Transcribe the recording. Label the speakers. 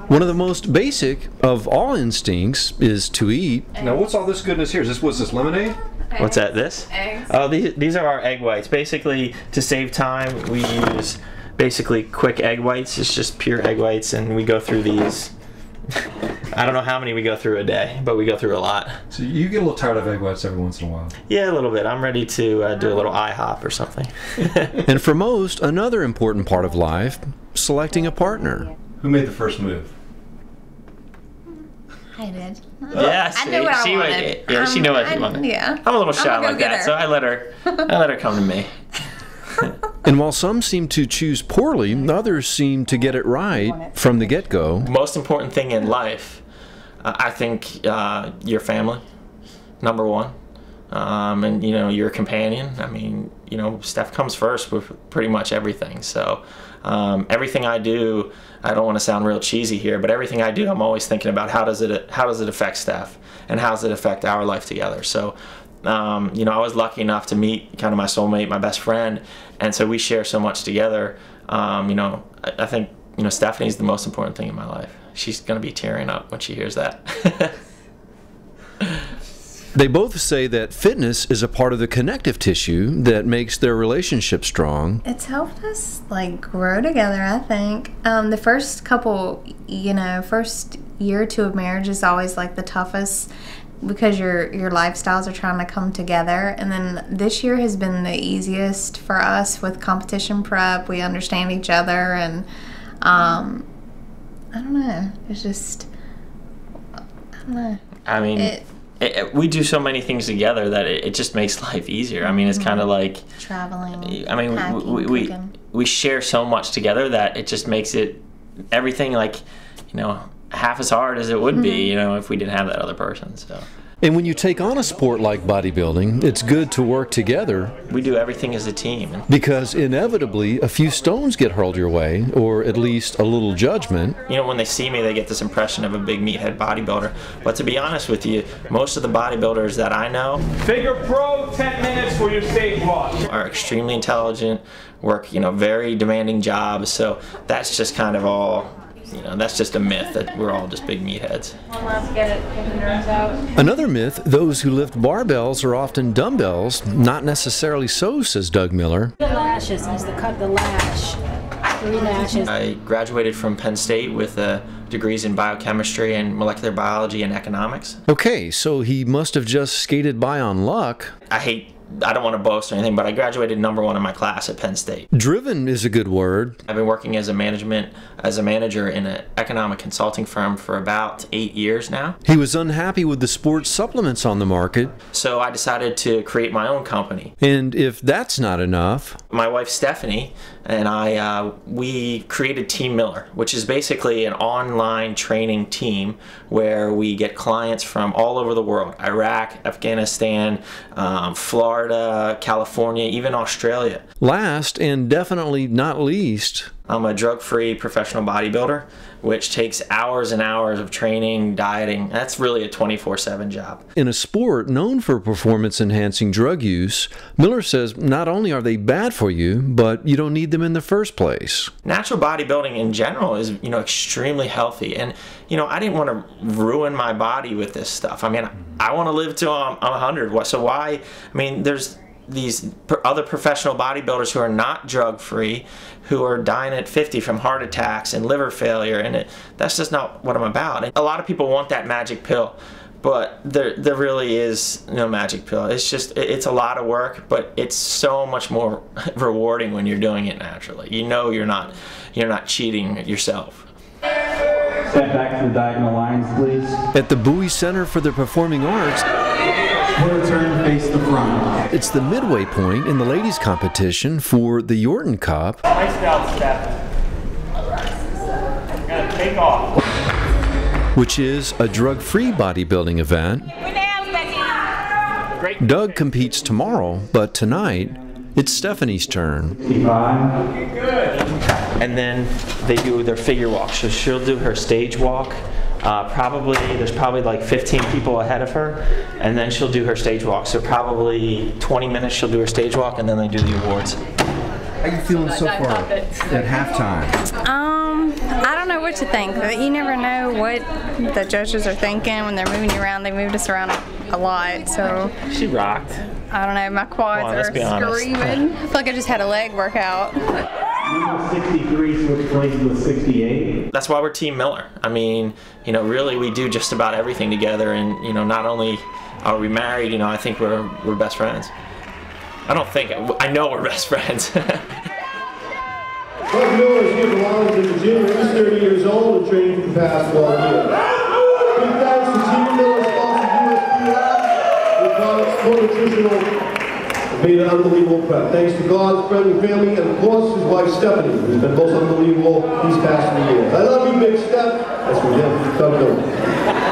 Speaker 1: One of the most basic of all instincts is to eat.
Speaker 2: Now, what's all this goodness here? Was this lemonade?
Speaker 3: What's that? This?
Speaker 4: Eggs.
Speaker 3: Oh, these are our egg whites. Basically, to save time, we use basically quick egg whites. It's just pure egg whites, and we go through these. I don't know how many we go through a day, but we go through a lot.
Speaker 2: So you get a little tired of egg whites every once in a while?
Speaker 3: Yeah, a little bit. I'm ready to do a little IHOP or something.
Speaker 1: And for most, another important part of life, selecting a partner.
Speaker 2: Who made the first move?
Speaker 4: I did.
Speaker 3: Yeah,
Speaker 4: I knew what I wanted.
Speaker 3: Yeah, she knew what she wanted.
Speaker 4: Yeah.
Speaker 3: I'm a little shy
Speaker 4: I'm a
Speaker 3: like that,
Speaker 4: go-getter.
Speaker 3: so I let her come to me.
Speaker 1: And while some seem to choose poorly, others seem to get it right from the get-go.
Speaker 3: Most important thing in life, I think, your family, number one, and you know, your companion. I mean, you know, Steph comes first with pretty much everything. So everything I do, I don't want to sound real cheesy here, but everything I do, I'm always thinking about how does it affect Steph, and how does it affect our life together. So you know, I was lucky enough to meet kind of my soulmate, my best friend, and so we share so much together. You know, I think, you know, Stephanie's the most important thing in my life. She's going to be tearing up when she hears that.
Speaker 1: They both say that fitness is a part of the connective tissue that makes their relationship strong.
Speaker 4: It's helped us like grow together, I think. The first couple, you know, first year or two of marriage is always like the toughest because your lifestyles are trying to come together. And then this year has been the easiest for us with competition prep. We understand each other, and I don't know. It's just, I don't know.
Speaker 3: I mean, we do so many things together that it just makes life easier. I mean, it's kind of like
Speaker 4: traveling.
Speaker 3: I mean,
Speaker 4: packing,
Speaker 3: we share so much together that it just makes it everything like, you know, half as hard as it would be, you know, if we didn't have that other person. So.
Speaker 1: And when you take on a sport like bodybuilding, it's good to work together.
Speaker 3: We do everything as a team.
Speaker 1: Because inevitably, a few stones get hurled your way, or at least a little judgment.
Speaker 3: You know, when they see me, they get this impression of a big meathead bodybuilder. But to be honest with you, most of the bodybuilders that I know
Speaker 5: Figure Pro, 10 minutes for your stage walk.
Speaker 3: Are extremely intelligent, work, you know, very demanding jobs. So that's just kind of all, you know, that's just a myth that we're all just big meatheads.
Speaker 4: Let's get the nerves out.
Speaker 1: Another myth, those who lift barbells are often dumbbells. Not necessarily so, says Doug Miller.
Speaker 6: The lashes, is the cut the lash. 3 lashes.
Speaker 3: I graduated from Penn State with degrees in biochemistry and molecular biology and economics.
Speaker 1: Okay, so he must have just skated by on luck.
Speaker 3: I don't want to boast or anything, but I graduated #1 in my class at Penn State.
Speaker 1: Driven is a good word.
Speaker 3: I've been working as a manager in an economic consulting firm for about 8 years now.
Speaker 1: He was unhappy with the sports supplements on the market.
Speaker 3: So I decided to create my own company.
Speaker 1: And if that's not enough,
Speaker 3: my wife Stephanie and I, we created Team Miller, which is basically an online training team where we get clients from all over the world: Iraq, Afghanistan, Florida, California, even Australia.
Speaker 1: Last and definitely not least,
Speaker 3: I'm a drug-free professional bodybuilder, which takes hours and hours of training, dieting. That's really a 24/7 job.
Speaker 1: In a sport known for performance-enhancing drug use, Miller says not only are they bad for you, but you don't need them in the first place.
Speaker 3: Natural bodybuilding in general is, you know, extremely healthy, and you know, I didn't want to ruin my body with this stuff. I mean, I want to live till I'm 100. So why? I mean, there's these other professional bodybuilders who are not drug-free, who are dying at 50 from heart attacks and liver failure, and that's just not what I'm about. And a lot of people want that magic pill, but there really is no magic pill. It's just, it's a lot of work, but it's so much more rewarding when you're doing it naturally. You know, you're not cheating yourself.
Speaker 5: Step back to the diagonal lines, please.
Speaker 1: At the Bowie Center for the Performing Arts,
Speaker 5: Turn, face the front.
Speaker 1: it's the midway point in the ladies' competition for the Yorton Cup.
Speaker 5: Nice job, Steph. Gonna take off.
Speaker 1: Which is a drug-free bodybuilding event.
Speaker 5: Great.
Speaker 1: Doug competes tomorrow, but tonight, it's Stephanie's turn.
Speaker 3: And then they do their figure walk. So she'll do her stage walk. There's probably like 15 people ahead of her, and then she'll do her stage walk. So probably 20 minutes she'll do her stage walk, and then they do the awards.
Speaker 2: How are you feeling so far at halftime?
Speaker 4: I don't know what to think. You never know what the judges are thinking when they're moving you around. They moved us around a lot, so.
Speaker 3: She rocked.
Speaker 4: I don't know, my quads
Speaker 3: let's be
Speaker 4: are
Speaker 3: honest.
Speaker 4: screaming. I feel like I just had a leg workout.
Speaker 5: Number 63 switch places with 68.
Speaker 3: That's why we're Team Miller. I mean, you know, really we do just about everything together, and you know, not only are we married, you know, I think we're best friends. I don't think, I know we're best friends.
Speaker 7: Bud Miller is here from Arlington, Virginia. He's 30 years old and trained for the past 12 years. Big thanks to Team Miller, sponsor USPS, with products for nutritional, made an unbelievable prep. Thanks to God's friends and family, and of course his wife Stephanie, who's been most unbelievable these past 3 years. I love you, Big Steph. That's for him. Come on.